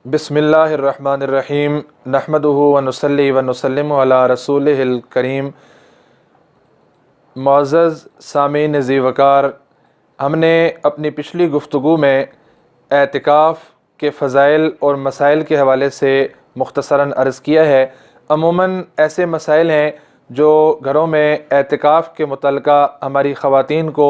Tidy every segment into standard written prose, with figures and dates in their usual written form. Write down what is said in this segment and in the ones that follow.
बिस्मिल्लाहिर्रहमानिर्रहीम नहमदुहु व नुसल्ली व नुसल्लिमु अला रसूलिहिल करीम। मुअज़्ज़ज़ सामीन ज़ी वक़ार, हमने अपनी पिछली गुफ्तगू में एतिकाफ़ के फ़ज़ाइल और मसाइल के हवाले से मुख्तसरन अर्ज़ किया है। अमूमन ऐसे मसाइल हैं जो घरों में एतिकाफ़ के मुतल्लिक़ा हमारी ख़वातीन को,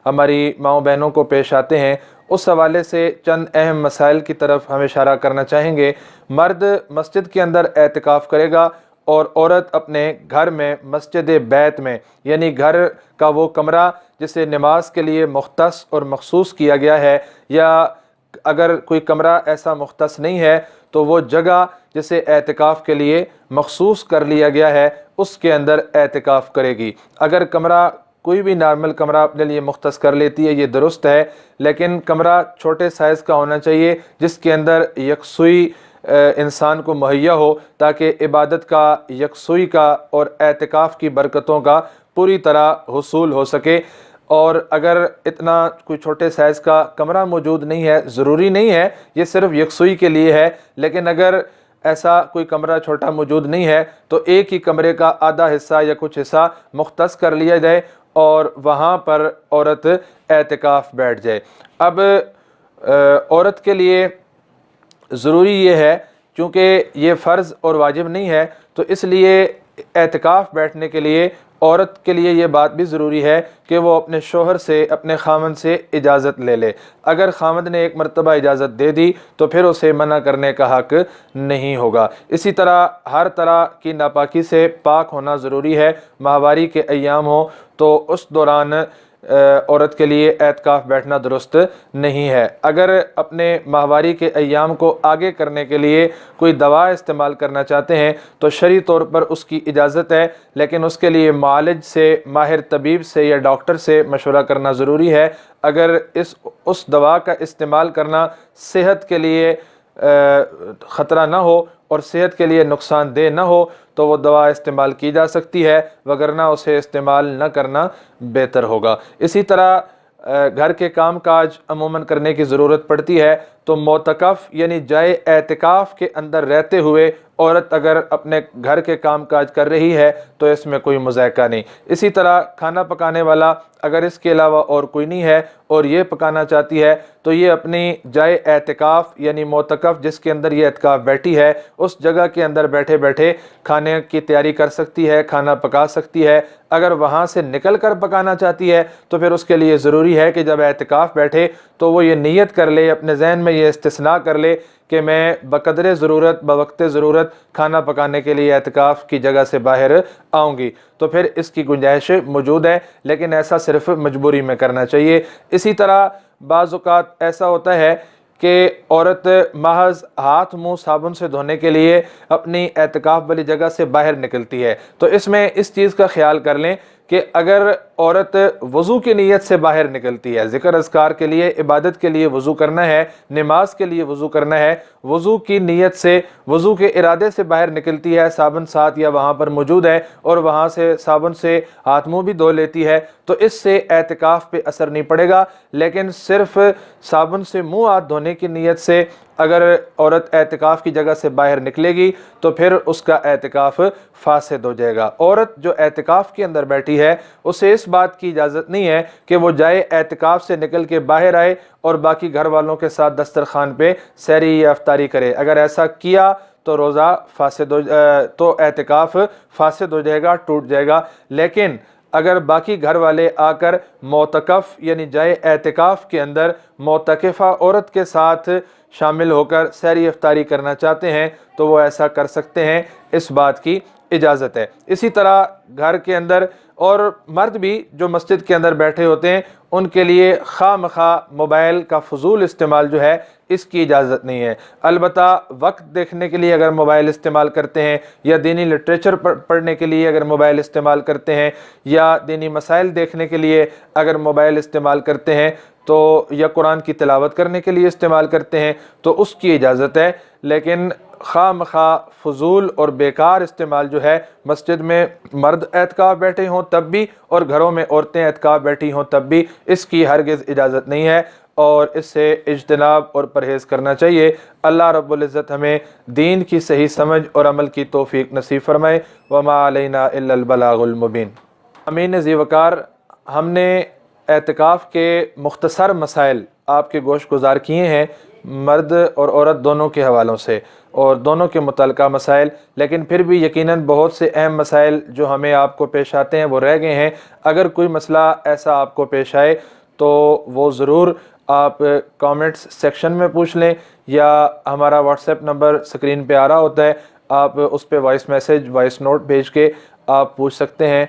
हमारी माओ बहनों को पेश आते हैं। उस हवाले से चंद अहम मसाइल की तरफ हम इशारा करना चाहेंगे। मर्द मस्जिद के अंदर एतिकाफ़ करेगा और औरत अपने घर में मस्जिद बैत में, यानी घर का वो कमरा जिसे नमाज के लिए मुख्तस और मखसूस किया गया है, या अगर कोई कमरा ऐसा मुख्तस नहीं है तो वो जगह जिसे एतिकाफ़ के लिए मखसूस कर लिया गया है उसके अंदर एतिकाफ़ करेगी। अगर कमरा कोई भी नॉर्मल कमरा अपने लिए मुख्तस कर लेती है, ये दुरुस्त है, लेकिन कमरा छोटे साइज़ का होना चाहिए जिसके अंदर यकसुई इंसान को मुहैया हो, ताकि इबादत का, यकसुई का और एतिकाफ़ की बरकतों का पूरी तरह हुसूल हो सके। और अगर इतना कोई छोटे साइज़ का कमरा मौजूद नहीं है, ज़रूरी नहीं है, ये सिर्फ यकसुई के लिए है, लेकिन अगर ऐसा कोई कमरा छोटा मौजूद नहीं है तो एक ही कमरे का आधा हिस्सा या कुछ हिस्सा मुख्तस कर लिया जाए और वहाँ पर औरत एतिकाफ़ बैठ जाए। अब औरत के लिए ज़रूरी ये है, चूँकि ये फ़र्ज़ और वाजिब नहीं है, तो इसलिए एतिकाफ़ बैठने के लिए औरत के लिए ये बात भी ज़रूरी है कि वो अपने शोहर से, अपने खामन से इजाज़त ले ले। अगर खामद ने एक मरतबा इजाज़त दे दी तो फिर उसे मना करने का हक़ नहीं होगा। इसी तरह हर तरह की नापाकी से पाक होना ज़रूरी है। माहवारी के अय्याम हो तो उस दौरान औरत के लिए एतिकाफ़ बैठना दुरुस्त नहीं है। अगर अपने माहवारी के अय्याम को आगे करने के लिए कोई दवा इस्तेमाल करना चाहते हैं तो शरई तौर पर उसकी इजाज़त है, लेकिन उसके लिए मालिज से, माहिर तबीब से या डॉक्टर से मशवरा करना ज़रूरी है। अगर उस दवा का इस्तेमाल करना सेहत के लिए ख़तरा ना हो और सेहत के लिए नुकसानदेह ना हो तो वो दवा इस्तेमाल की जा सकती है, वगरना उसे इस्तेमाल न करना बेहतर होगा। इसी तरह घर के काम काज अमूमन करने की ज़रूरत पड़ती है, तो मोतकफ़ यानी जाए एतिकाफ़ के अंदर रहते हुए औरत अगर अपने घर के काम काज कर रही है तो इसमें कोई मुज़ायका नहीं। इसी तरह खाना पकाने वाला अगर इसके अलावा और कोई नहीं है और ये पकाना चाहती है तो ये अपनी जाए एतिकाफ़ यानी मोतकफ़ जिसके अंदर ये एतिकाफ़ बैठी है उस जगह के अंदर बैठे बैठे खाने की तैयारी कर सकती है, खाना पका सकती है। अगर वहाँ से निकल कर पकाना चाहती है तो फिर उसके लिए ज़रूरी है कि जब एतिकाफ़ बैठे तो वो ये नीयत कर ले, अपने जहन में ये इस्तिस्ना कर ले कि मैं बक़दरे ज़रूरत, बवक़्ते ज़रूरत खाना पकाने के लिए एतिकाफ़ की जगह से बाहर आऊँगी, तो फिर इसकी गुंजाइश मौजूद है, लेकिन ऐसा सिर्फ मजबूरी में करना चाहिए। इसी तरह बाज़ औक़ात ऐसा होता है कि औरत महज हाथ मुंह साबुन से धोने के लिए अपनी एतिकाफ़ वाली जगह से बाहर निकलती है, तो इसमें इस चीज़ का ख्याल कर लें कि अगर औरत वज़ू की नीयत से बाहर निकलती है, ज़िक्र अज़कार के लिए, इबादत के लिए वज़ू करना है, नमाज के लिए वज़ू करना है, वज़ू की नीयत से, वज़ू के इरादे से बाहर निकलती है, साबुन साथ या वहाँ पर मौजूद है और वहाँ से साबुन से हाथ मुँह भी धो लेती है, तो इससे एतिकाफ़ पे असर नहीं पड़ेगा। लेकिन सिर्फ साबुन से मुँह हाथ धोने की नीयत से अगर औरत एतिकाफ़ की जगह से बाहर निकलेगी तो फिर उसका एतिकाफ़ फासिद हो जाएगा। औरत जो एतिकाफ़ के अंदर बैठी है उसे इस बात की इजाज़त नहीं है कि वो जाए एतिकाफ़ से निकल के बाहर आए और बाकी घर वालों के साथ दस्तरखान पे सहरी या इफ्तारी करे। अगर ऐसा किया तो रोज़ा फासिद हो, तो एतिकाफ़ फासिद हो जाएगा, टूट जाएगा। लेकिन अगर बाकी घर वाले आकर मोतकफ़ यानी जाए एतिकाफ़ के अंदर मोतकफ़ा औरत के साथ शामिल होकर सहरी इफ्तारी करना चाहते हैं तो वो ऐसा कर सकते हैं, इस बात की इजाज़त है। इसी तरह घर के अंदर और मर्द भी जो मस्जिद के अंदर बैठे होते हैं उनके लिए खामखा मोबाइल का फजूल इस्तेमाल जो है इसकी इजाज़त नहीं है। अलबत्ता वक्त देखने के लिए अगर मोबाइल इस्तेमाल करते हैं या दीनी लिटरेचर पढ़ने के लिए अगर मोबाइल इस्तेमाल करते हैं या दीनी मसाइल देखने के लिए अगर मोबाइल इस्तेमाल करते हैं तो या कुरान की तिलावत करने के लिए इस्तेमाल करते हैं तो उसकी इजाज़त है। लेकिन खामखा फजूल और बेकार इस्तेमाल जो है, मस्जिद में मर्द एतिकाफ़ बैठे हों तब भी और घरों में औरतें एतिकाफ़ बैठी हों तब भी, इसकी हरगिज़ इजाज़त नहीं है। اور اس سے اجتناب اور پرہیز کرنا چاہیے۔ اللہ رب العزت ہمیں دین کی صحیح سمجھ اور عمل کی توفیق نصیب فرمائے۔ وما علینا الا البلاغ المبین۔ امین ذی وقار، ہم نے اعتکاف کے مختصر مسائل آپ کے گوش گزار کیے ہیں، مرد اور عورت دونوں کے حوالوں سے اور دونوں کے متعلقہ مسائل، لیکن پھر بھی یقیناً بہت سے اہم مسائل جو ہمیں آپ کو پیش آتے ہیں وہ رہ گئے ہیں۔ اگر کوئی مسئلہ ایسا آپ کو پیش آئے تو وہ ضرور آپ کامنٹس سیکشن میں پوچھ لیں، یا ہمارا واٹس ایپ نمبر سکرین پہ آ رہا ہوتا ہے، آپ اس پہ وائس میسیج، وائس نوٹ بھیج کے آپ پوچھ سکتے ہیں،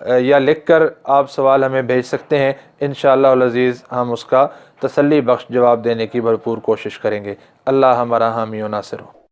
یا لکھ کر آپ سوال ہمیں بھیج سکتے ہیں۔ انشاءاللہ العزیز ہم اس کا تسلی بخش جواب دینے کی بھرپور کوشش کریں گے۔ اللہ ہمارا حامی و ناصر ہو۔